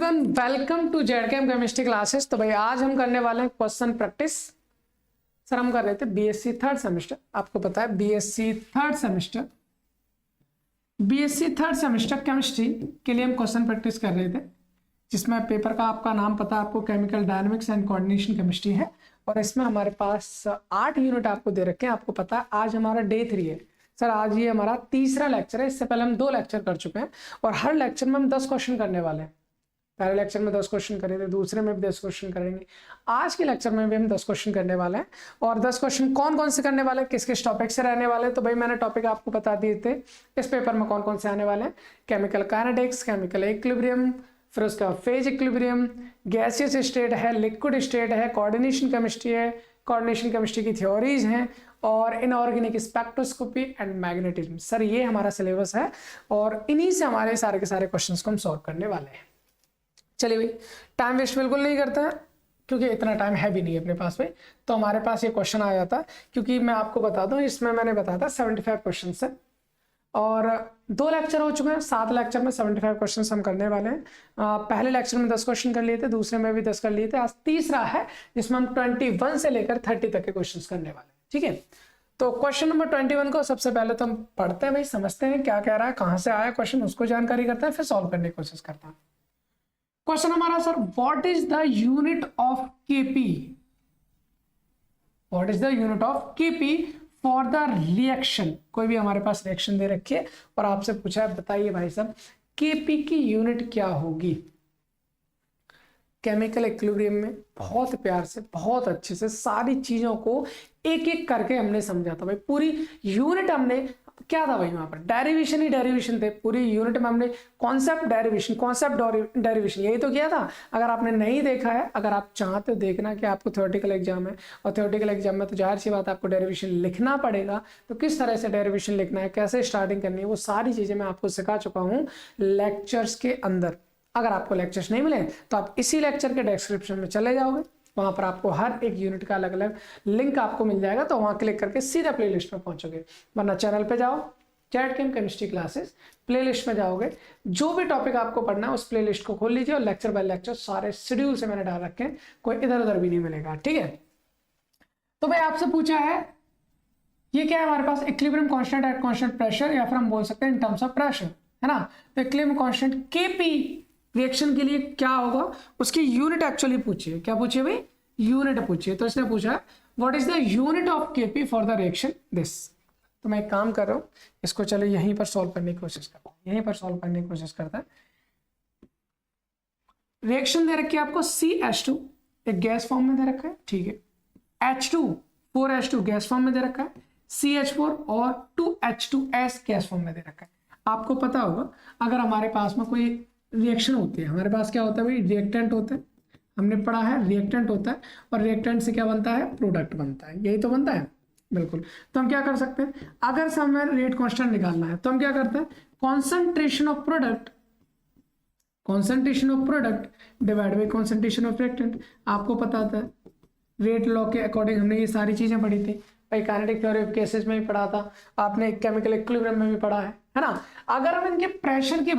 Everyone, welcome to ZKM chemistry classes. तो भाई आज हम करने वाले हैं क्वेश्चन प्रैक्टिस। सर हम कर रहे थे बीएससी थर्ड सेमेस्टर, आपको पता है बीएससी थर्ड सेमेस्टर केमिस्ट्री के लिए हम क्वेश्चन प्रैक्टिस कर रहे थे, जिसमें पेपर का आपका नाम पता है आपको, chemical dynamics and coordination chemistry है। और इसमें हमारे पास 8 यूनिट आपको दे रखे हैं। आपको पता है आज हमारा डे 3 है। सर आज ये हमारा तीसरा लेक्चर है। इससे पहले हम 2 लेक्चर कर चुके हैं और हर लेक्चर में हम 10 क्वेश्चन करने वाले हैं। पहले लेक्चर में 10 क्वेश्चन करे थे, दूसरे में भी 10 क्वेश्चन करेंगे। आज के लेक्चर में भी हम 10 क्वेश्चन करने वाले हैं। और 10 क्वेश्चन कौन कौन से करने वाले हैं, किस किस टॉपिक से रहने वाले हैं, तो भाई मैंने टॉपिक आपको बता दिए थे इस पेपर में कौन कौन से आने वाले हैं। केमिकल काइनेटिक्स, केमिकल इक्विलिब्रियम, फिर उसका फेज इक्विलिब्रियम, गैसियस स्टेट है, लिक्विड स्टेट है, कोऑर्डिनेशन केमिस्ट्री है, कोऑर्डिनेशन केमिस्ट्री की थ्योरीज हैं, और inorganic spectroscopy and magnetism. Sir ये हमारा सिलेबस है और इन्हीं से हमारे सारे के सारे क्वेश्चंस को हम सॉल्व करने वाले हैं। चलिए भाई, टाइम वेस्ट बिल्कुल नहीं करते हैं क्योंकि इतना टाइम है भी नहीं अपने पास में। तो हमारे पास ये क्वेश्चन आ जाता है, क्योंकि मैं आपको बता दूं इसमें मैंने बताया था 75 क्वेश्चन है और 2 लेक्चर हो चुके हैं। 7 लेक्चर में 75 क्वेश्चन हम करने वाले हैं। पहले लेक्चर में 10 क्वेश्चन कर लिए थे, दूसरे में भी 10 कर लिए थे। आज तीसरा है जिसमें हम 21 से लेकर 30 तक के क्वेश्चन करने वाले हैं। ठीक है, तो क्वेश्चन नंबर 21 को सबसे पहले तो हम पढ़ते हैं भाई, समझते हैं क्या कह रहा है, कहां से आया क्वेश्चन, उसको जानकारी करते हैं, फिर सॉल्व करने की कोशिश करते हैं। क्वेश्चन हमारा sir, what is the unit of KP? What is the unit of KP for the reaction? कोई भी हमारे पास रिएक्शन दे रखी है और आपसे पूछा है बताइए भाई साहब केपी की यूनिट क्या होगी। केमिकल इक्विलिब्रियम में बहुत प्यार से, बहुत अच्छे से सारी चीजों को एक एक करके हमने समझा था भाई। पूरी यूनिट हमने क्या था भाई, वहां पर डेरिवेशन ही डेरिवेशन थे। पूरी यूनिट में हमने कॉन्सेप्ट डेरिवेशन यही तो किया था। अगर आपने नहीं देखा है, अगर आप चाहते हो देखना कि आपको थ्योरेटिकल एग्जाम है और थ्योरेटिकल एग्जाम में तो जाहिर सी बात आपको डेरिवेशन लिखना पड़ेगा, तो किस तरह से डेरिवेशन लिखना है, कैसे स्टार्टिंग करनी है, वो सारी चीजें मैं आपको सिखा चुका हूँ लेक्चर्स के अंदर। अगर आपको लेक्चर्स नहीं मिले तो आप इसी लेक्चर के डिस्क्रिप्शन में चले जाओगे, वहां पर आपको हर एक यूनिट का अलग अलग लिंक आपको मिल जाएगा, तो वहां क्लिक करके सीधा प्लेलिस्ट में पहुंचोगे। वरना चैनल पे जाओ, जेडकेएम केमिस्ट्री क्लासेस, प्लेलिस्ट में जाओगे, जो भी टॉपिक आपको पढ़ना है उस प्लेलिस्ट को खोल लीजिए और लेक्चर बाय लेक्चर सारे शेड्यूल से मैंने डाल रखे हैं, कोई इधर उधर भी नहीं मिलेगा। ठीक है, तो भाई आपसे पूछा है ये क्या है हमारे पास, equilibrium constant at constant pressure, या फिर हम बोल सकते हैं इन टर्म्स ऑफ प्रेशर, है ना। तो इक्विलिब्रियम कांस्टेंट केपी रिएक्शन के लिए क्या होगा, उसकी यूनिट एक्चुअली पूछिए। क्या पूछिए भाई, यूनिट पूछिए। तो इसने पूछा what is the unit of KP for the reaction this. तो मैं एक काम कर रहा हूं, इसको चलो यहीं पर सॉल्व करने की कोशिश करता हूं, यहीं पर सॉल्व करने की कोशिश करता है। रिएक्शन दे रखी है आपको CH2 एक गैस फॉर्म में दे रखा है, ठीक है। H2 4H2 गैस फॉर्म में दे रखा है, CH4 और 2H2S गैस फॉर्म में दे रखा है। आपको पता होगा अगर हमारे पास में कोई रिएक्शन होती है, हमारे पास क्या होता है भाई, रिएक्टेंट होता है, हमने पढ़ा है रिएक्टेंट होता है, और रिएक्टेंट से क्या बनता है, प्रोडक्ट बनता है, यही तो बनता है बिल्कुल। तो हम क्या कर सकते हैं, अगर हमें रेट कांस्टेंट निकालना है तो हम क्या करते हैं, concentration of product divide by concentration of reactant. आपको पता था रेट लॉ के अकॉर्डिंग हमने ये सारी चीजें पढ़ी थी भाई, काइनेटिक थ्योरी ऑफ केसेस में भी पढ़ा था आपने, केमिकल इक्विलिब्रियम में भी पढ़ा है ना। अगर हम इनके प्रेशर की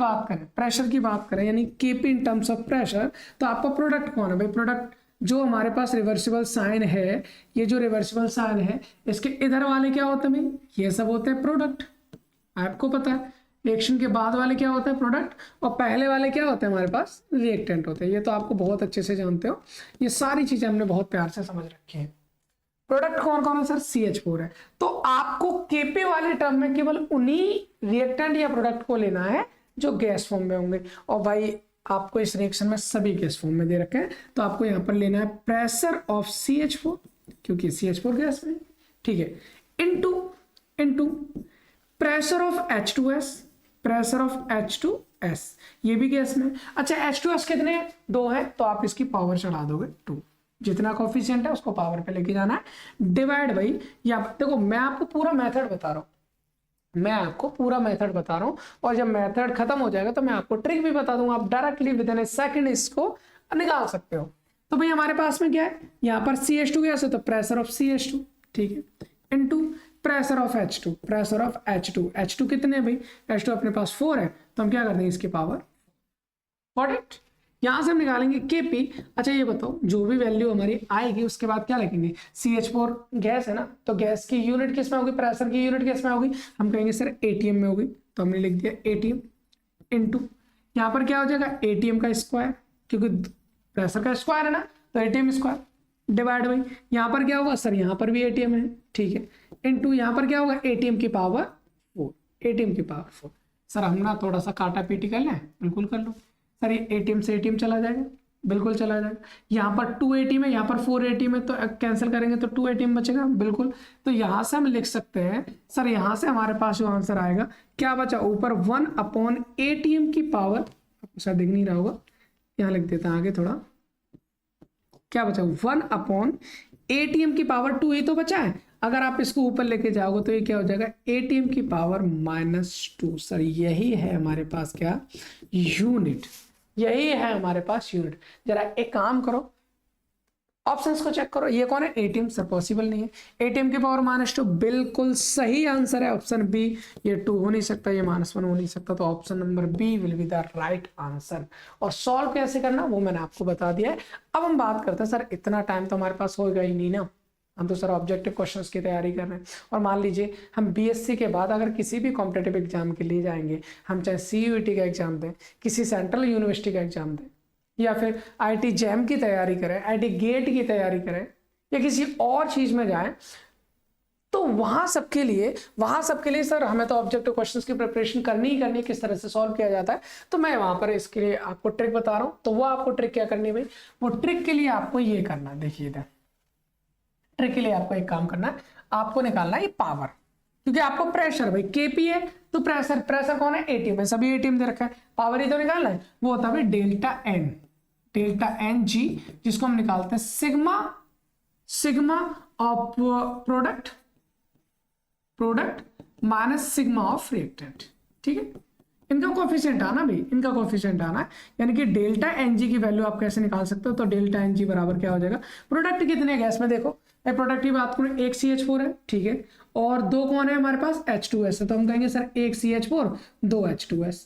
बात करें यानी KP in terms of pressure, तो आपका प्रोडक्ट कौन है भाई, प्रोडक्ट जो हमारे पास रिवर्सिबल साइन है, ये जो रिवर्सिबल साइन है इसके इधर वाले क्या होते हैं भाई, ये सब होते हैं प्रोडक्ट। आपको पता है रिएक्शन के बाद वाले क्या होते हैं, प्रोडक्ट, और पहले वाले क्या होते हैं हमारे पास, रिएक्टेंट होते हैं। ये तो आपको बहुत अच्छे से जानते हो, ये सारी चीजें हमने बहुत प्यार से समझ रखी है। प्रोडक्ट कौन कौन है सर, CH4 है। तो आपको केपी वाले टर्म में केवल उन्हीं रिएक्टेंट या प्रोडक्ट को लेना है जो गैस फॉर्म में होंगे, और भाई आपको इस रिएक्शन में सभी गैस फॉर्म में दे रखे हैं, तो आपको यहाँ पर लेना है प्रेशर ऑफ CH4 क्योंकि CH4 गैस में, ठीक है, इनटू प्रेशर ऑफ H2S, ये भी गैस में। अच्छा H2S कितने, 2 है, तो आप इसकी पावर चढ़ा दोगे 2, जितना कोफिशिएंट है उसको पावर पे लेके जाना है, डिवाइड बाई, या देखो मैं आपको पूरा मेथड बता रहा हूँ, और जब मेथड खत्म हो जाएगा तो मैं आपको ट्रिक भी बता दूंगा, आप directly with in A second इसको निकाल सकते हो। तो भाई हमारे पास में क्या है, यहाँ पर CH2 गैस है तो प्रेशर ऑफ CH2, ठीक है, इनटू प्रेशर ऑफ H2 कितने भाई, H2 अपने पास 4 है, तो हम क्या कर देंगे इसकी पावर 4, यहां से हम निकालेंगे Kp। अच्छा ये बताओ, जो भी वैल्यू हमारी आएगी उसके बाद क्या लिखेंगे, CH4 गैस है ना, तो गैस की यूनिट किस में होगी, प्रेशर की यूनिट किस में होगी, हम कहेंगे सर ATM में होगी, तो हमने लिख दिया ATM इनटू, यहाँ पर क्या हो जाएगा ATM का स्क्वायर, क्योंकि प्रेशर का स्क्वायर है ना, तो ATM स्क्वायर डिवाइड बाई, यहाँ पर क्या होगा सर, यहाँ पर भी ATM है, ठीक है, इनटू यहाँ पर क्या होगा ATM की पावर 4, ATM की पावर 4। सर हम ना थोड़ा सा काटा पीटी कर लें, बिल्कुल कर लो सर, ये ATM से ATM चला जाएगा, बिल्कुल चला जाएगा, यहाँ पर 2 ATM है, यहाँ पर 4 ATM है, तो कैंसिल करेंगे तो 2 ATM बचेगा, बिल्कुल। तो यहाँ से हम लिख सकते हैं सर, यहाँ से हमारे पास जो आंसर आएगा क्या बचा, ऊपर 1/ATM की पावर, आपको शायद दिख नहीं रहा होगा, यहाँ लिख देता हूँ आगे थोड़ा, क्या बचा 1/ATM की पावर 2 ही तो बचा है, अगर आप इसको ऊपर लेके जाओगे तो ये क्या हो जाएगा ATM की पावर -2। सर यही है हमारे पास क्या, यूनिट, यही है हमारे पास यूनिट। जरा एक काम करो, ऑप्शंस को चेक करो, ये कौन है ATM, सर पॉसिबल नहीं है, ATM की पावर -2 बिल्कुल सही आंसर है ऑप्शन बी, ये 2 हो नहीं सकता, ये -1 हो नहीं सकता, तो option number B will be the right answer. और सॉल्व कैसे करना वो मैंने आपको बता दिया है। अब हम बात करते हैं, सर इतना टाइम तो हमारे पास होगा ही नहीं ना, हम तो सर ऑब्जेक्टिव क्वेश्चंस की तैयारी कर रहे हैं, और मान लीजिए हम BSc के बाद अगर किसी भी कॉम्पिटेटिव एग्जाम के लिए जाएंगे, हम चाहे CUET का एग्जाम दें, किसी सेंट्रल यूनिवर्सिटी का एग्जाम दें, या फिर IIT JAM की तैयारी करें, IIT GATE की तैयारी करें, या किसी और चीज में जाएं, तो वहां सबके लिए सर हमें तो ऑब्जेक्टिव क्वेश्चंस की प्रिपरेशन करनी ही करनी है, किस तरह से सॉल्व किया जाता है। तो मैं वहां पर इसके लिए आपको ट्रिक बता रहा हूं, तो वो आपको ट्रिक क्या करनी है भाई, वो ट्रिक के लिए आपको ये करना है, देखिए इधर ट्रिक के लिए आपको एक काम करना है, आपको निकालना है ये पावर, क्योंकि आपको प्रेशर भाई KP है, तो प्रेशर कौन है ATM है, सभी ATM दे रखा है, पावर ही तो निकालना है, वो होता है डेल्टा एन जी, जिसको हम निकालते हैं sigma of product minus sigma of reactant, ठीक है, इनका कोफिशिएंट आना भाई, इनका कोफिशिएंट आना है, यानी कि डेल्टा एन जी की वैल्यू आप कैसे निकाल सकते हो, तो डेल्टा एन जी बराबर क्या हो जाएगा, प्रोडक्ट कितने गैस में, देखो मैं प्रोडक्ट की बात करूं, एक CH4 है, ठीक है, और 2 कौन है हमारे पास H2S है, तो हम कहेंगे सर एक CH4 2 H2S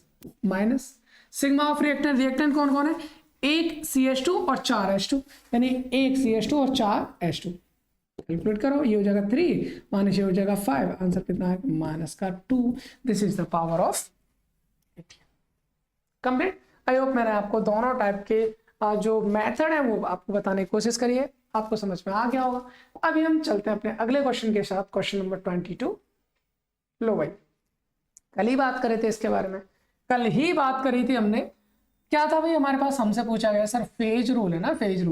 minus sigma of reactant कौन कौन है, एक CH2 और 4 H2, यानी एक CH2 और 4 H2, कैलकुलेट करो, ये हो जाएगा 3 माइनस ये हो जाएगा 5, आंसर कितना है -2। This is the power of complete. I hope मैंने आपको दोनों टाइप के जो मेथड है वो आपको बताने की कोशिश करी है, आपको समझ में आ गया होगा। अभी हम चलते हैं अपने अगले क्वेश्चन के साथ, क्वेश्चन नंबर 22। लो भाई, कल ही बात करे थे इसके बारे में, कल ही बात करी थी हमने, क्या था भाई हमारे पास, हमसे पूछा गया सर फेज रूल है ना, फेज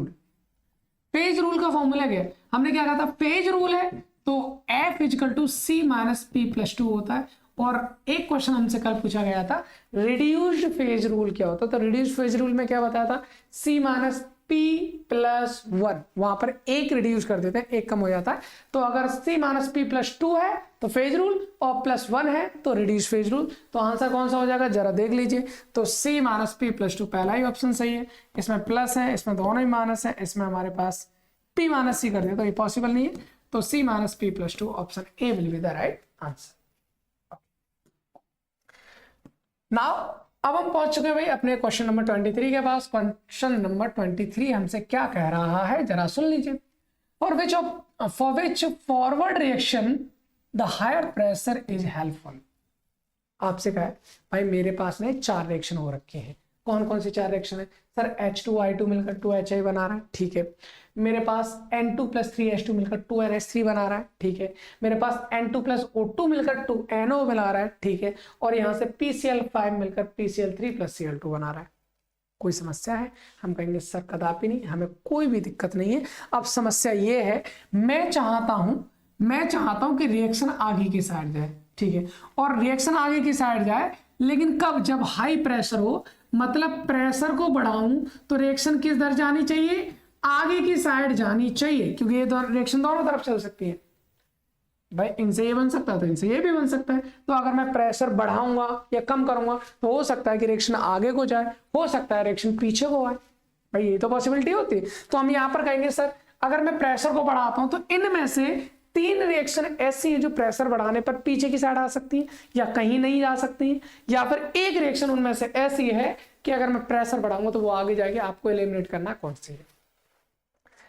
रूल का फॉर्मूला क्या है, हमने क्या कहा था, फेज रूल है तो F = C - P + 2 होता है। और एक क्वेश्चन हमसे कल पूछा गया था, रिड्यूस्ड फेज रूल क्या होता है, तो रिड्यूस्ड फेज रूल में क्या बताया था, C - P + 1, वहां पर एक रिड्यूस कर देते हैं, एक कम हो जाता है, तो अगर C - P + 2 है तो फेज रूल, और +1 है तो रिड्यूस फेज रूल, तो आंसर कौन सा हो जाएगा जरा देख लीजिए, तो C - P + 2 पहला ही ऑप्शन सही है, इसमें प्लस है, इसमें दोनों ही माइनस है, इसमें हमारे पास P - C कर दिया तो ये पॉसिबल नहीं है, तो C - P + 2 option A will be the right answer. Now अब हम पहुंच चुके हैं भाई अपने क्वेश्चन नंबर 23 के पास। क्वेश्चन नंबर 23 हमसे क्या कह रहा है जरा सुन लीजिए, for which forward reaction the higher pressure is helpful. आपसे कहा है भाई मेरे पास में 4 रिएक्शन हो रखे हैं, कौन कौन सी 4 रिएक्शन है सर, H2I2 मिलकर 2HI बना रहा है, ठीक है, मेरे पास N2 + 3H2 मिलकर 2NH3 बना रहा है, ठीक है, मेरे पास N2 + O2 मिलकर 2NO बना रहा है, ठीक है, और यहाँ से PCl5 मिलकर PCl3 + Cl2 बना रहा है। कोई समस्या है, हम कहेंगे सर कदापि नहीं, हमें कोई भी दिक्कत नहीं है। अब समस्या ये है, मैं चाहता हूं कि रिएक्शन आगे की साइड जाए, ठीक है, और रिएक्शन आगे की साइड जाए, लेकिन कब, जब हाई प्रेशर हो, मतलब प्रेशर को बढ़ाऊं तो रिएक्शन किस दर जानी चाहिए, आगे की साइड जानी चाहिए, क्योंकि ये रिएक्शन दोनों तरफ चल सकती है भाई, इनसे ये बन सकता है तो इनसे ये भी बन सकता है। तो अगर मैं प्रेशर बढ़ाऊंगा या कम करूंगा तो हो सकता है कि रिएक्शन आगे को जाए, हो सकता है रिएक्शन पीछे को आए, भाई ये तो पॉसिबिलिटी होती है। तो हम यहाँ पर कहेंगे सर अगर मैं प्रेशर को बढ़ाता हूं तो इनमें से 3 रिएक्शन ऐसी है जो प्रेशर बढ़ाने पर पीछे की साइड आ सकती है या कहीं नहीं जा सकती है, या फिर एक रिएक्शन उनमें से ऐसी है कि अगर मैं प्रेशर बढ़ाऊंगा तो वो आगे जाएगी, आपको एलिमिनेट करना कौन सी है।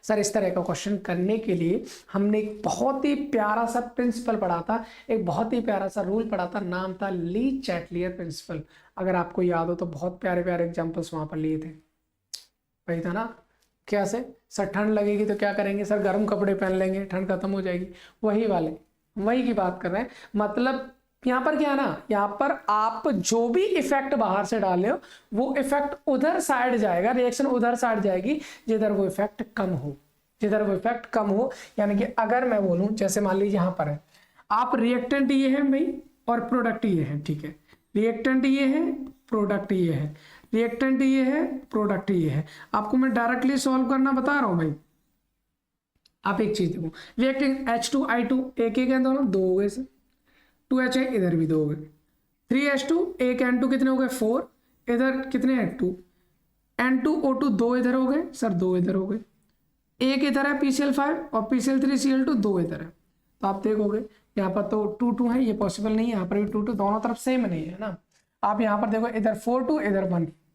सर इस तरह का क्वेश्चन करने के लिए हमने एक बहुत ही प्यारा सा प्रिंसिपल पढ़ा था, एक बहुत ही प्यारा सा रूल पढ़ा था, नाम था ली चैटलियर प्रिंसिपल। अगर आपको याद हो तो बहुत प्यारे प्यारे एग्जांपल्स वहां पर लिए थे, वही था ना। क्या से सर ठंड लगेगी तो क्या करेंगे, सर गर्म कपड़े पहन लेंगे, ठंड खत्म हो जाएगी, वही वाले, वही की बात कर रहे हैं। मतलब यहाँ पर क्या है ना, यहाँ पर आप जो भी इफेक्ट बाहर से डाले हो वो इफेक्ट उधर साइड जाएगा, रिएक्शन उधर साइड जाएगी जिधर वो इफेक्ट कम हो, जिधर वो इफेक्ट कम हो। यानी कि अगर मैं बोलूं, जैसे मान लीजिए यहाँ पर है, आप रिएक्टेंट ये है भाई और प्रोडक्ट ये है, ठीक है, रिएक्टेंट ये है, प्रोडक्ट ये है, रिएक्टेंट ये है, प्रोडक्ट ये है। आपको मैं डायरेक्टली सॉल्व करना बता रहा हूं भाई। आप एक चीज देखो, रिएक्टेंट H2I2 एक एक है दोनों, दो हो गए सर, 2H है, इधर भी दो हो गए, 3H2 एक N2 कितने हो गए 4, इधर कितने हैं 2, N2O2 दो इधर हो गए सर, दो इधर हो गए, एक इधर है PCl5 और PCl3Cl2 दो इधर है। तो आप देखोगे यहाँ पर तो 2 है, ये पॉसिबल नहीं है, यहाँ पर भी 2 दोनों तरफ सेम नहीं है ना। आप यहाँ पर देखो इधर 4 इधर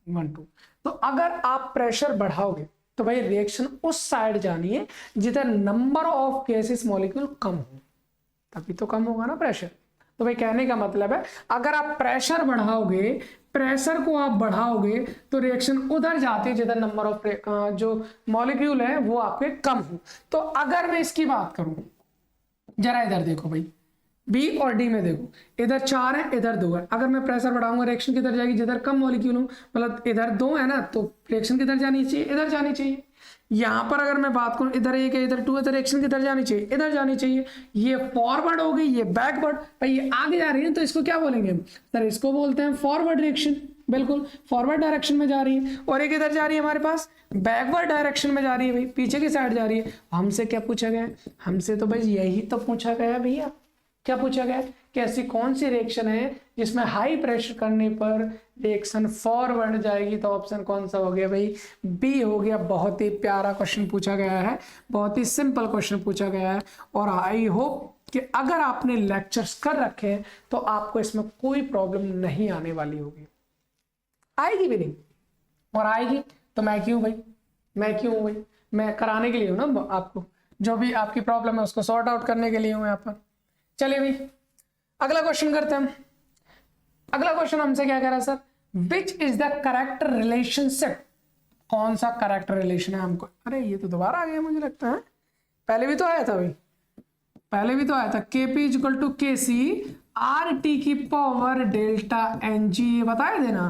1 2। तो अगर आप प्रेशर बढ़ाओगे तो भाई रिएक्शन उस साइड जानी है जिधर नंबर ऑफ गैसेस मॉलिक्यूल कम हो, तभी तो कम होगा ना प्रेशर। तो भाई कहने का मतलब है अगर आप प्रेशर बढ़ाओगे, प्रेशर को आप बढ़ाओगे तो रिएक्शन उधर जाती है जिधर नंबर ऑफ जो मॉलिक्यूल है वो आपके कम हो। तो अगर मैं इसकी बात करूं, जरा इधर देखो भाई, बी और डी में देखो, इधर 4 है, इधर 2 है। अगर मैं प्रेशर बढ़ाऊंगा रिएक्शन किधर जाएगी, जिधर कम मॉलिक्यूल हो, मतलब इधर 2 है ना, तो रिएक्शन किधर जानी चाहिए, इधर जानी चाहिए। यहाँ पर अगर मैं बात करूं, इधर 1 है, इधर 2 है, तो रिएक्शन किधर जानी चाहिए, इधर जानी चाहिए। ये फॉरवर्ड हो गई, ये बैकवर्ड, भाई ये आगे जा रही है तो इसको क्या बोलेंगे सर, इसको बोलते हैं फॉरवर्ड रिएक्शन। बिल्कुल फॉरवर्ड डायरेक्शन में जा रही है। और एक इधर जा रही है हमारे पास बैकवर्ड डायरेक्शन में जा रही है, भाई पीछे की साइड जा रही है। हमसे क्या पूछा गया है, हमसे तो भाई यही तो पूछा गया है भैया। क्या पूछा गया कि ऐसी कौन सी रिएक्शन है जिसमें हाई प्रेशर करने पर रिएक्शन फॉरवर्ड जाएगी, तो ऑप्शन कौन सा हो गया भाई, बी हो गया। बहुत ही प्यारा क्वेश्चन पूछा गया है, बहुत ही सिंपल क्वेश्चन पूछा गया है। और आई होप कि अगर आपने लेक्चर्स कर रखे हैं तो आपको इसमें कोई प्रॉब्लम नहीं आने वाली होगी, आएगी भी नहीं। और आएगी तो मैं क्यों भाई, मैं क्यों हूं भाई, मैं कराने के लिए हूं ना, आपको जो भी आपकी प्रॉब्लम है उसको सॉर्ट आउट करने के लिए हूं यहाँ पर। चलिए भाई अगला क्वेश्चन करते हैं। अगला क्वेश्चन हमसे क्या कह रहा है sir, which is the character relationship, कौन सा करेक्टर रिलेशन है हमको। अरे ये तो दोबारा आ गया मुझे लगता है, पहले भी तो आया था भाई, पहले भी तो आया था। KP = KC RT⁻⁴ ΔNG, ये बताए थे ना,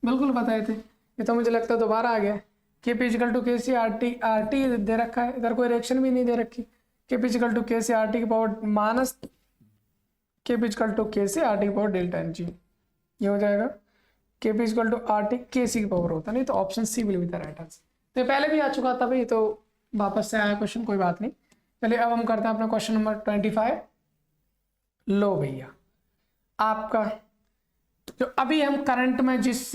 बिल्कुल बताए थे। ये तो मुझे लगता है दोबारा आ गया। KP = KC RT दे रखा है, इधर कोई रिएक्शन भी नहीं दे रखी। KP = KC RT⁻⁻ KP = KC RT⁻⁴ ΔNG, ये हो जाएगा। KP = RT KC की पावर होता नहीं, तो option C will be the right answer. तो पहले भी आ चुका था भाई, तो वापस से आया क्वेश्चन, कोई बात नहीं। चलिए अब हम करते हैं अपना क्वेश्चन नंबर 25। लो भैया आपका जो अभी हम करंट में जिस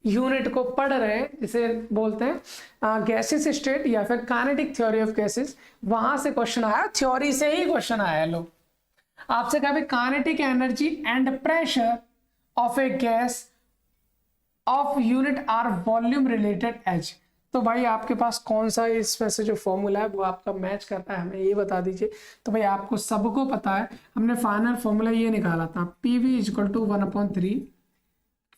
यूनिट को पढ़ रहे हैं, जिसे बोलते हैं गैसेस स्टेट या फिर काइनेटिक थ्योरी ऑफ गैसेस, वहां से क्वेश्चन आया, थ्योरी से ही क्वेश्चन आया। लो आपसे कहा kinetic energy and pressure of a gas of unit are volume related H. तो भाई आपके पास कौन सा इसमें से जो फॉर्मूला है वो आपका मैच करता है, हमें ये बता दीजिए। तो भाई आपको सबको पता है, हमने फाइनल फॉर्मूला ये निकाला था, PV = 1/3,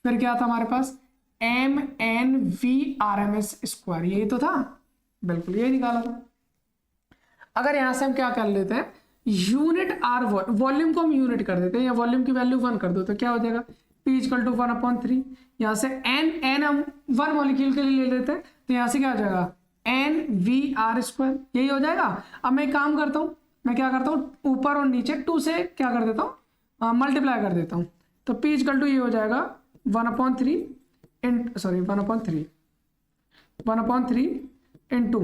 फिर क्या था हमारे पास MnV/RMS², यही तो था, बिल्कुल यही निकाला था। अगर यहां से हम क्या कर लेते हैं, यूनिट आर वॉल्यूम को हम यूनिट कर देते हैं, या वॉल्यूम की वैल्यू 1 कर दो, तो क्या हो जाएगा P = 1/3। यहाँ से n हम 1 मॉलिक्यूल के लिए ले लेते हैं, तो यहाँ से क्या हो जाएगा NV/R², यही हो जाएगा। अब मैं एक काम करता हूँ, मैं क्या करता हूँ, ऊपर और नीचे 2 से क्या कर देता हूँ, मल्टीप्लाई कर देता हूँ। तो P = ये हो जाएगा 1/3 इंटू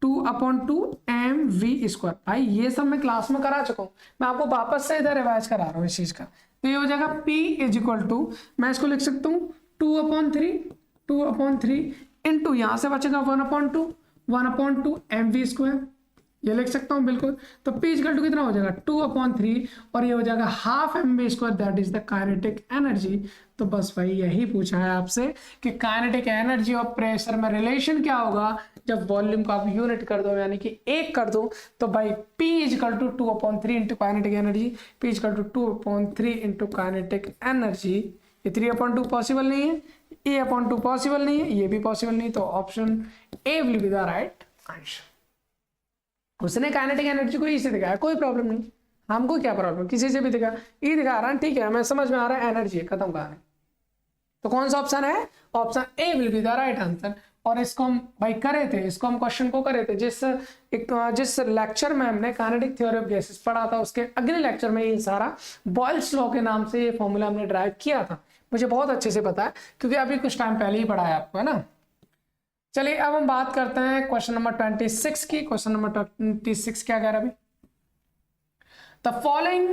2/2 mv²। भाई ये सब मैं क्लास में करा चुका हूँ, मैं आपको वापस से इधर रिवाइज करा रहा हूँ इस चीज का। तो ये हो जाएगा P = मैं इसको लिख सकता हूँ 2/3 इंटू यहाँ से बचेगा 1/2 mv²। ये लिख सकता हूँ बिल्कुल। तो P इक्वल टू कितना हो जाएगा 2/3 और ये हो जाएगा half mv², that is the kinetic energy. तो बस भाई यही पूछा है आपसे कि काइनेटिक एनर्जी और प्रेशर में रिलेशन क्या होगा जब वॉल्यूम को आप यूनिट कर दो, यानी कि एक कर दो। तो भाई P equal to 2/3 into kinetic energy, P equal to 2/3 into kinetic energy. ये 3/2 पॉसिबल नहीं है, A/2 पॉसिबल नहीं है, ये भी पॉसिबल नहीं, तो option A will be the right answer. उसने काइनेटिक एनर्जी को ई से दिखाया, कोई प्रॉब्लम नहीं, हमको क्या प्रॉब्लम, किसी से भी दिखा, ई दिखा रहा है, ठीक है, हमें समझ में आ रहा है एनर्जी है, खत्म कहानी। तो कौन सा ऑप्शन है, option A will be the right answer. और इसको हम भाई करे थे, इसको हम क्वेश्चन को करे थे जिस लेक्चर में हमने काइनेटिक थ्योरी ऑफ गैसेस पढ़ा था, उसके अगले लेक्चर में ये सारा बॉयल्स लॉ के नाम से ये फॉर्मूला हमने ड्राइव किया था। मुझे बहुत अच्छे से पता है क्योंकि अभी कुछ टाइम पहले ही पढ़ा है आपको, है ना। चलिए अब हम बात करते हैं क्वेश्चन नंबर 26 की। क्वेश्चन नंबर 26 क्या कह रहा है अभी, the following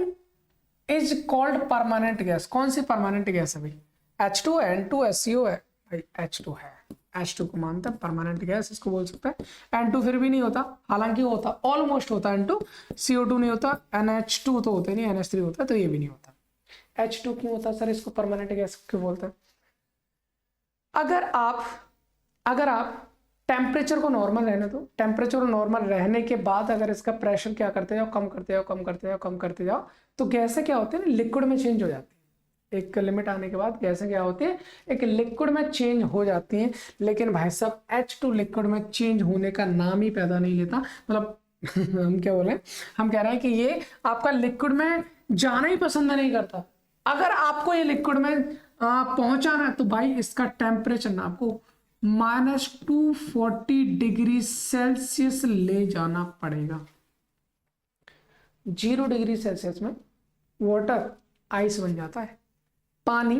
is called permanent gas. कौन सी परमानेंट गैस है भाई, H2 है, N2 है, CO है भाई, H2 है, H2 को मानता है परमानेंट गैस, इसको बोल सकता है। N2 फिर भी नहीं होता, हालांकि होता, ऑलमोस्ट होता N2, CO2 नहीं होता, NH2 तो होते नहीं, NH3 होता है, तो ये भी नहीं होता। H2 क्यों होता सर, इसको परमानेंट गैस क्यों बोलते हैं? अगर आप टेम्परेचर को नॉर्मल रहने दो, टेम्परेचर को नॉर्मल रहने के बाद अगर इसका प्रेशर क्या करते जाओ, कम करते जाओ, कम करते जाओ, कम करते जाओ, तो गैसें क्या होती है ना, लिक्विड में चेंज हो जाती है। एक लिमिट आने के बाद गैसें क्या होती है, एक लिक्विड में चेंज हो जाती हैं। लेकिन भाई साहब H2 लिक्विड में चेंज होने का नाम ही पैदा नहीं लेता, मतलब हम क्या बोले, हम कह रहे हैं कि ये आपका लिक्विड में जाना ही पसंद नहीं करता। अगर आपको ये लिक्विड में पहुंचाना है तो भाई इसका टेम्परेचर ना आपको -240 डिग्री सेल्सियस ले जाना पड़ेगा। 0 डिग्री सेल्सियस में वाटर आइस बन जाता है, पानी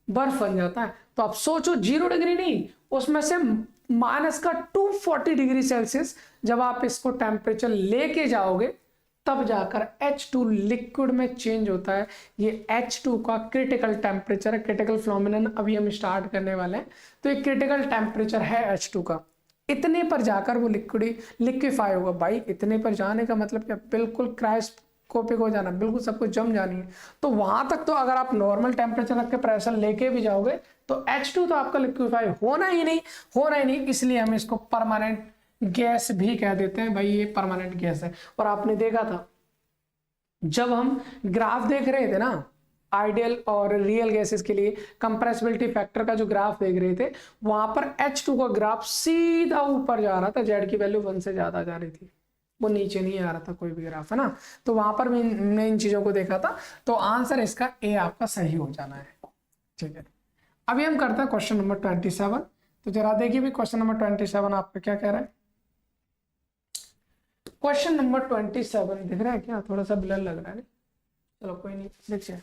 बर्फ बन जाता है। तो आप सोचो 0 डिग्री नहीं, उसमें से -240 डिग्री सेल्सियस जब आप इसको टेम्परेचर लेके जाओगे तब जाकर H2 लिक्विड में चेंज होता है। ये H2 का क्रिटिकल टेम्परेचर है, क्रिटिकल फिनोमेनन अभी हम स्टार्ट करने वाले हैं। तो ये क्रिटिकल टेम्परेचर है H2 का, इतने पर जाकर वो लिक्विफाई होगा। भाई इतने पर जाने का मतलब क्या, बिल्कुल क्रायोस्कोपिक हो जाना, बिल्कुल सब कुछ जम जानी है। तो वहां तक तो अगर आप नॉर्मल टेम्परेचर रख के प्रेशर लेके भी जाओगे तो H2 तो आपका लिक्विफाई होना ही नहीं, इसलिए हम इसको परमानेंट गैस भी कह देते हैं। भाई ये परमानेंट गैस है। और आपने देखा था जब हम ग्राफ देख रहे थे ना, आइडियल और रियल गैसेस के लिए कंप्रेसिबिलिटी फैक्टर का जो ग्राफ देख रहे थे, वहां पर H2 का ग्राफ सीधा ऊपर जा रहा था, Z की वैल्यू 1 से ज्यादा जा रही थी, वो नीचे नहीं आ रहा था कोई भी ग्राफ, है ना। तो वहां पर हमने इन चीजों को देखा था। तो आंसर इसका ए आपका सही हो जाना है, ठीक है। अभी हम करते हैं क्वेश्चन नंबर 27। तो जरा देखिए भी क्वेश्चन नंबर 27 आपका क्या कह रहा है। क्वेश्चन नंबर 27 दिख रहा है क्या, थोड़ा सा ब्लर लग रहा है, चलो कोई नहीं, देखिए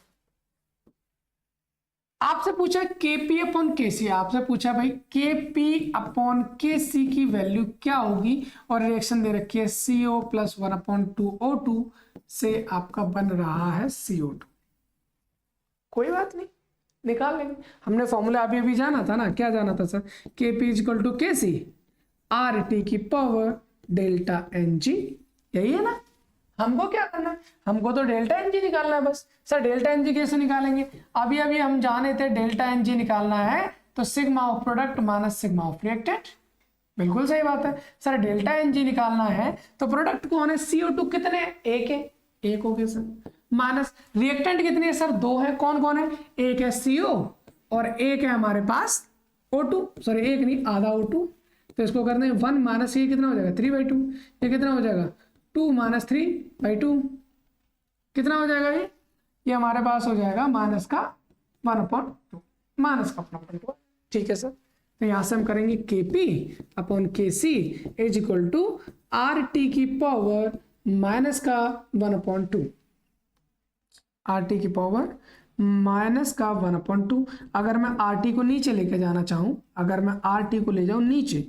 आपसे पूछा Kp/Kc, आपसे पूछा भाई Kp/Kc की वैल्यू क्या होगी, और रिएक्शन दे रखी है CO + 1/2O2 से आपका बन रहा है CO2। कोई बात नहीं, निकाल लेंगे। हमने फॉर्मूला अभी जाना था ना, क्या जाना था सर, Kp = Kc RT⁻∆Ng, यही है ना। हमको क्या करना है, हमको तो ΔNg निकालना है बस। सर ΔNg कैसे निकालेंगे, अभी हम जाने थे ΔNg निकालना है तो sigma of product minus sigma of reactant, बिल्कुल सही बात है। सर ΔNg निकालना है तो प्रोडक्ट कौन है, CO2 कितने, एक हो गए सर, माइनस रिएक्टेंट कितने है सर, 2 है। कौन कौन है, एक है CO और एक है हमारे पास O2, सॉरी एक नहीं, आधा O2। तो इसको करने 1 माइनस ये कितना हो जाएगा 3/2, ये कितना हो जाएगा 2 - 3/2, कितना हो जाएगा ये हमारे पास हो जाएगा माइनस का 1/2, माइनस का 1/2, ठीक है सर। तो यहाँ से हम करेंगे Kp/Kc = RT⁻⁻² RT⁻⁻²। अगर मैं RT को नीचे लेके जाना चाहूँ, अगर मैं RT को ले जाऊँ नीचे,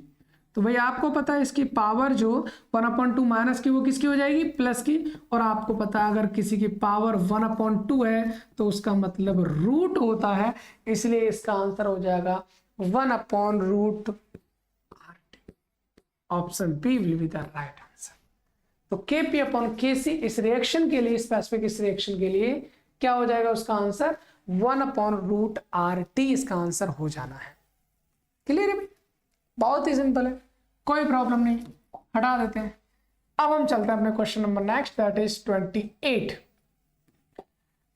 तो भाई आपको पता है इसकी पावर जो 1/2 माइनस की वो किसकी हो जाएगी, प्लस की। और आपको पता है अगर किसी की पावर 1/2 है तो उसका मतलब रूट होता है, इसलिए इसका आंसर हो जाएगा 1/√RT। Option B will be the right answer. तो Kp अपॉन Kc इस रिएक्शन के लिए, स्पेसिफिक इस रिएक्शन के लिए क्या हो जाएगा उसका आंसर 1/√RT इसका आंसर हो जाना है। क्लियर है भाई, बहुत ही सिंपल है, कोई प्रॉब्लम नहीं, हटा देते हैं। अब हम चलते हैं अपने question number next, that is 28।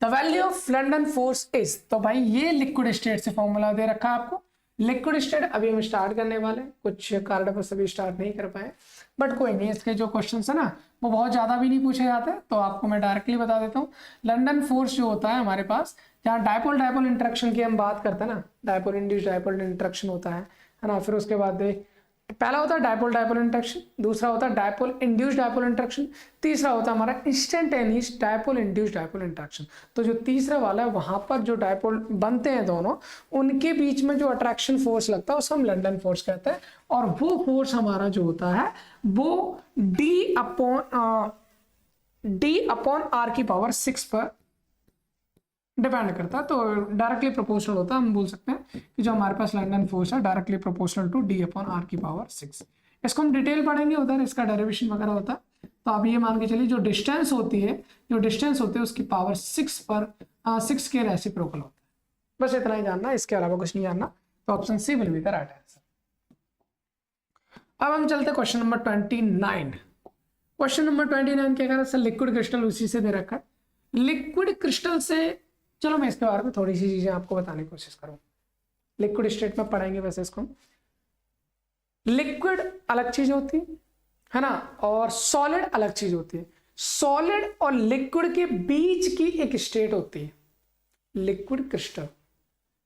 The value of London force is, तो भाई ये लिक्विड स्टेट से फॉर्मूला दे रखा है आपको। लिक्विड स्टेट अभी हम स्टार्ट करने वाले हैं, कुछ कारण पर सभी स्टार्ट नहीं कर पाए, बट कोई नहीं, इसके जो क्वेश्चन है ना वो बहुत ज़्यादा भी नहीं पूछे जाते, तो आपको मैं डायरेक्टली बता देता हूँ। लंडन फोर्स जो होता है हमारे पास, जहाँ डायपोल डायपोल इंटरेक्शन की हम बात करते हैं ना, डायपोल इंड्यूस डायपोल इंटरेक्शन होता है ना, फिर उसके बाद पहला होता है डायपोल डायपोल इंटरेक्शन, दूसरा होता है डायपोल इंड्यूस डायपोल इंटरेक्शन, तीसरा होता है हमारा instantaneous dipole induce dipole interaction. तो जो तीसरा वाला है वहां पर जो डायपोल बनते हैं दोनों, उनके बीच में जो अट्रैक्शन फोर्स लगता है उसको हम लंडन फोर्स कहते हैं, और वो फोर्स हमारा जो होता है वो डी अपॉन आर की पावर 6 पर डिपेंड करता है। तो डायरेक्टली प्रोपोर्शनल होता है, हम बोल सकते हैं कि जो हमारे पास लंडन फोर्स है directly proportional to D upon R की पावर 6। इसको हम डिटेल पढ़ेंगे, उधर इसका डेरिवेशन वगैरह होता है। तो आप ये मान के चलिए जो डिस्टेंस होती है उसकी पावर 6 पर 6 के रेसिप्रोकल होता है। बस इतना ही जानना, इसके अलावा कुछ नहीं जानना। तो option C will be the right answer. अब हम चलते हैं क्वेश्चन नंबर 29। क्वेश्चन नंबर 29 क्या कह रहा है सर, लिक्विड क्रिस्टल उसी से दे रखा है। लिक्विड क्रिस्टल से, चलो मैं इसके बारे में थोड़ी सी चीजें आपको बताने की कोशिश करूँ। लिक्विड स्टेट में पढ़ेंगे वैसे इसको। लिक्विड अलग चीज होती है ना, और सॉलिड अलग चीज होती है। सॉलिड और लिक्विड के बीच की एक स्टेट होती है लिक्विड क्रिस्टल,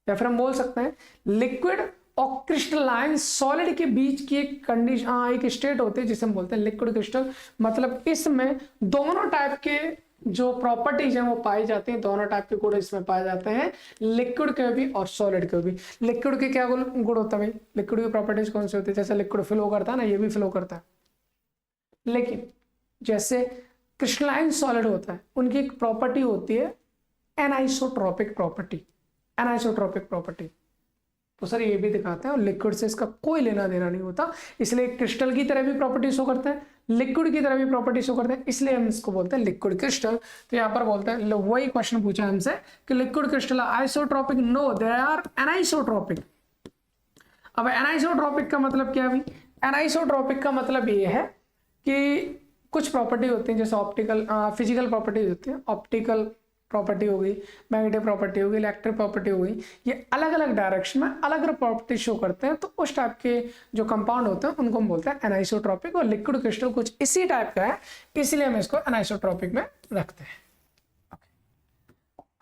या फिर हम बोल सकते हैं लिक्विड और क्रिस्टलाइन सॉलिड के बीच की एक कंडीशन, एक स्टेट होती है जिसे हम बोलते हैं लिक्विड क्रिस्टल। मतलब इसमें दोनों टाइप के जो प्रॉपर्टीज हैं वो पाई जाती हैं, दोनों टाइप के गुण इसमें पाए जाते हैं, लिक्विड के भी और सॉलिड के भी। लिक्विड के क्या गुण होता है भाई, लिक्विड की प्रॉपर्टीज कौन सी होती है, जैसे लिक्विड फ्लो करता है ना, ये भी फ्लो करता है। लेकिन जैसे क्रिस्टलाइन सॉलिड होता है, उनकी एक प्रॉपर्टी होती है एनाइसोट्रोपिक प्रॉपर्टी। एनाइसोट्रोपिक प्रॉपर्टी तो सर ये भी दिखाते हैं, और लिक्विड से इसका कोई लेना देना नहीं होता, इसलिए क्रिस्टल की तरह भी प्रॉपर्टी शो करते हैं, लिक्विड की तरह भी प्रॉपर्टी शो करते हैं, इसलिए हम इसको बोलते हैं लिक्विड क्रिस्टल। तो यहाँ पर बोलते हैं, वही क्वेश्चन पूछा हमसे कि liquid crystal isotropic, no they are anisotropic. अब एनाइसोट्रोपिक का मतलब क्या है भाई, एनाइसोट्रोपिक का मतलब ये है कि कुछ प्रॉपर्टी होती है, जैसे ऑप्टिकल फिजिकल प्रॉपर्टीज होती है, ऑप्टिकल प्रॉपर्टी हो गई, मैग्नेटिक प्रॉपर्टी हो गई, इलेक्ट्रिक प्रॉपर्टी हो गई, ये अलग अलग डायरेक्शन में अलग अलग प्रॉपर्टी शो करते हैं। तो उस टाइप के जो कंपाउंड होते हैं उनको हम बोलते हैं एनाइसोट्रोपिक, और लिक्विड क्रिस्टल कुछ इसी टाइप का है, इसलिए हम इसको एनाइसोट्रोपिक में रखते हैं।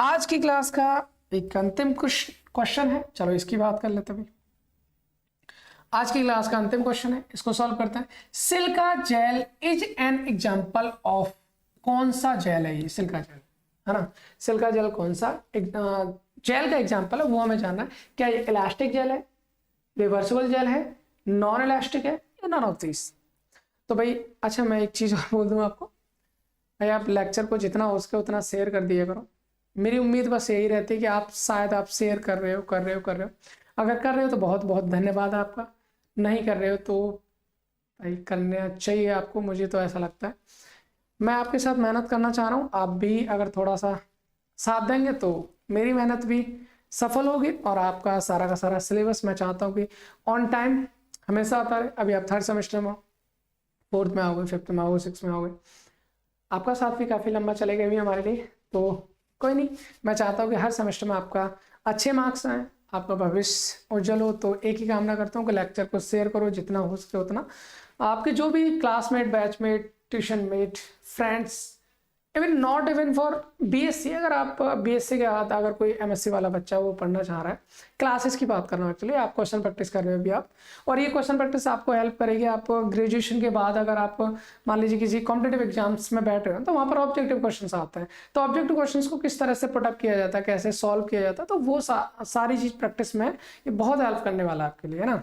आज की क्लास का एक अंतिम क्वेश्चन है, चलो इसकी बात कर लेते हैं। आज की क्लास का अंतिम क्वेश्चन है, इसको सॉल्व करते हैं। Silica gel is an example of, कौन सा जेल है ये, सिलिका जेल है ना, सिलिका जेल कौन सा जेल का एग्जांपल है वो हमें जानना है। क्या ये इलास्टिक जेल है, रिवर्सिबल जेल है, नॉन इलास्टिक है, या नॉन ऑफ दिस। तो भाई अच्छा मैं एक चीज़ और बोल दूं आपको, भाई आप लेक्चर को जितना हो सके उतना शेयर कर दिया करो। मेरी उम्मीद बस यही रहती है कि आप शायद आप शेयर कर रहे हो। अगर कर रहे हो तो बहुत बहुत धन्यवाद आपका, नहीं कर रहे हो तो भाई करना चाहिए आपको, मुझे तो ऐसा लगता है। मैं आपके साथ मेहनत करना चाह रहा हूँ, आप भी अगर थोड़ा सा साथ देंगे तो मेरी मेहनत भी सफल होगी, और आपका सारा का सारा सिलेबस मैं चाहता हूँ कि ऑन टाइम हमेशा आता रहे। अभी आप 3rd सेमेस्टर में हो, 4th में आओगे, 5th में आओगे, 6th में आओगे, आपका साथ भी काफ़ी लंबा चलेगा भी हमारे लिए। तो कोई नहीं, मैं चाहता हूँ कि हर सेमेस्टर में आपका अच्छे मार्क्स आएँ, आपका भविष्य उज्जवल हो। तो एक ही कामना करता हूँ कि लेक्चर को शेयर करो जितना हो सके उतना। आपके जो भी classmate, batchmate, tuition mate, friends, even not even for BSc, अगर आप बीएससी के बाद अगर कोई एमएससी वाला बच्चा वो पढ़ना चाह रहा है, क्लासेस की बात कर रहा हूँ एक्चुअली, आप क्वेश्चन प्रैक्टिस कर रहे हो अभी आप, और ये क्वेश्चन प्रैक्टिस आपको हेल्प करेगी। आप ग्रेजुएशन के बाद अगर आप मान लीजिए किसी कॉम्पिटेटिव एग्जाम्स में बैठ रहे हो तो वहाँ पर ऑब्जेक्टिव क्वेश्चन आते हैं, तो ऑब्जेक्टिव क्वेश्चन को किस तरह से पुटअप किया जाता है, कैसे सॉल्व किया जाता है, तो वो सारी चीज़ प्रैक्टिस में ये बहुत हेल्प करने वाला है आपके लिए, है ना।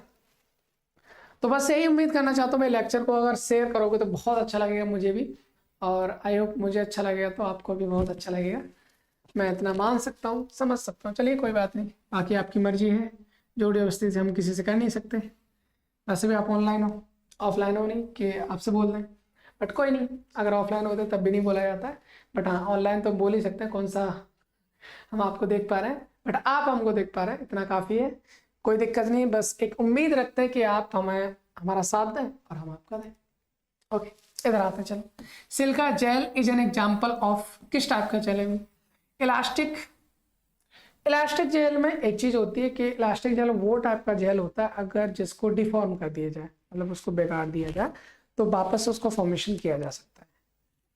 तो बस यही उम्मीद करना चाहता हूँ भाई, लेक्चर को अगर शेयर करोगे तो बहुत अच्छा लगेगा मुझे भी, और आई होप मुझे अच्छा लगेगा तो आपको भी बहुत अच्छा लगेगा। मैं इतना मान सकता हूँ, समझ सकता हूँ। चलिए कोई बात नहीं, बाकी आपकी मर्जी है, जो व्यवस्थित से हम किसी से कर नहीं सकते। वैसे भी आप ऑनलाइन हो, ऑफलाइन हो नहीं कि आपसे बोल दें। बट कोई नहीं, अगर ऑफलाइन होते तब भी नहीं बोला जाता है, बट हाँ ऑनलाइन तो बोल ही सकते हैं कौन सा हम आपको देख पा रहे हैं, बट आप हमको देख पा रहे हैं, इतना काफ़ी है, कोई दिक्कत नहीं। बस एक उम्मीद रखते हैं कि आप हमें हमारा साथ दें और हम आपका दें। ओके, इधर आते हैं। चलो, silica gel is an example of किस टाइप का जेल है? इलास्टिक। इलास्टिक जेल में एक चीज़ होती है कि इलास्टिक जेल वो टाइप का जेल होता है अगर जिसको डिफॉर्म कर दिया जाए, मतलब उसको बिगाड़ दिया जाए, तो वापस से उसको फॉर्मेशन किया जा सकता है,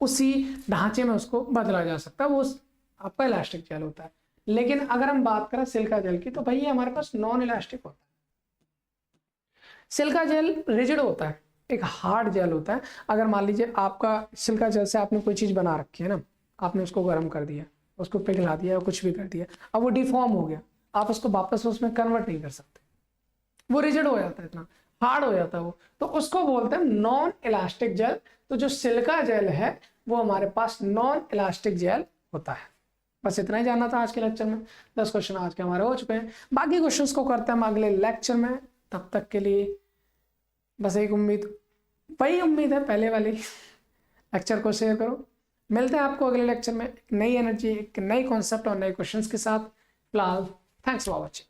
उसी ढांचे में उसको बदला जा सकता है, वो आपका इलास्टिक जेल होता है। लेकिन अगर हम बात करें सिलिका जेल की, तो भाई ये हमारे पास नॉन इलास्टिक होता है। सिलिका जेल रिजिड होता है, एक हार्ड जेल होता है। अगर मान लीजिए आपका सिलिका जेल से आपने कोई चीज़ बना रखी है ना, आपने उसको गर्म कर दिया, उसको पिघला दिया या कुछ भी कर दिया, अब वो डिफॉर्म हो गया, आप उसको वापस उसमें कन्वर्ट नहीं कर सकते, वो रिजिड हो जाता है, इतना हार्ड हो जाता है वो, तो उसको बोलते हैं नॉन इलास्टिक जेल। तो जो सिलिका जेल है वो हमारे पास नॉन इलास्टिक जेल होता है। बस इतना ही जानना था आज के लेक्चर में। 10 क्वेश्चन आज के हमारे हो चुके हैं, बाकी क्वेश्चंस को करते हैं हम अगले लेक्चर में। तब तक के लिए बस एक उम्मीद, वही उम्मीद है पहले वाली, लेक्चर को शेयर करो। मिलते हैं आपको अगले लेक्चर में एक नई एनर्जी, एक नई कॉन्सेप्ट और नए क्वेश्चंस के साथ। फिलहाल थैंक्स फॉर वॉचिंग।